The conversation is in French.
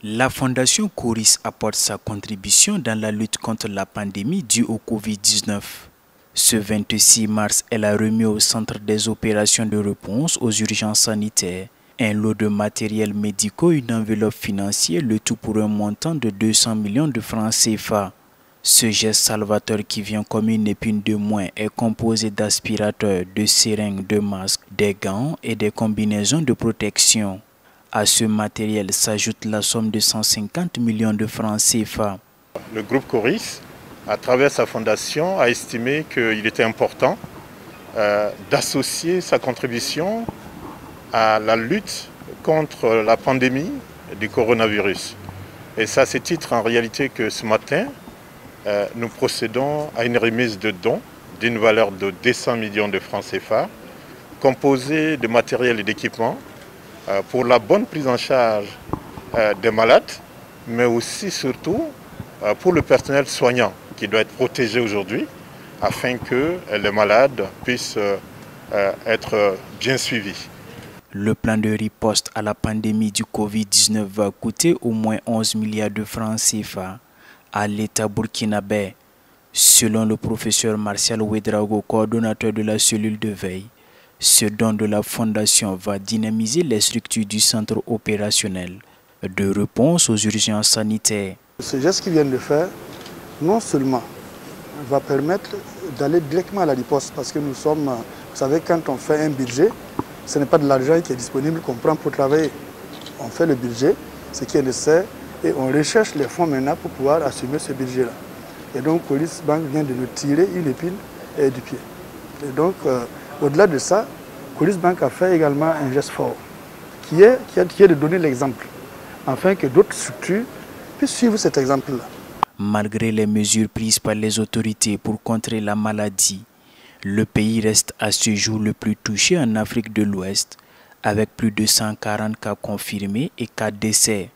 La Fondation Coris apporte sa contribution dans la lutte contre la pandémie due au Covid-19. Ce 26 mars, elle a remis au Centre des opérations de réponse aux urgences sanitaires un lot de matériel médicaux, une enveloppe financière, le tout pour un montant de 200 millions de francs CFA. Ce geste salvateur qui vient comme une épine de moins est composé d'aspirateurs, de seringues, de masques, des gants et des combinaisons de protection. À ce matériel s'ajoute la somme de 150 millions de francs CFA. Le groupe Coris, à travers sa fondation, a estimé qu'il était important d'associer sa contribution à la lutte contre la pandémie du coronavirus. Et c'est à ce titre en réalité que ce matin, nous procédons à une remise de dons d'une valeur de 200 millions de francs CFA, composée de matériel et d'équipements pour la bonne prise en charge des malades, mais aussi surtout pour le personnel soignant qui doit être protégé aujourd'hui afin que les malades puissent être bien suivis. Le plan de riposte à la pandémie du Covid-19 va coûter au moins 11 milliards de francs CFA à l'État burkinabé. Selon le professeur Martial Ouedraogo, coordonnateur de la cellule de veille, ce don de la Fondation va dynamiser les structures du centre opérationnel de réponse aux urgences sanitaires. Ce geste qu'ils viennent de faire, non seulement va permettre d'aller directement à la riposte, parce que nous sommes, vous savez, quand on fait un budget, ce n'est pas de l'argent qui est disponible qu'on prend pour travailler. On fait le budget, ce qui est nécessaire, et on recherche les fonds maintenant pour pouvoir assumer ce budget-là. Et donc, Coris Bank vient de nous tirer une épine du pied. Et donc, au-delà de ça, Coris Bank a fait également un geste fort, qui est de donner l'exemple, afin que d'autres structures puissent suivre cet exemple-là. Malgré les mesures prises par les autorités pour contrer la maladie, le pays reste à ce jour le plus touché en Afrique de l'Ouest, avec plus de 140 cas confirmés et 4 décès.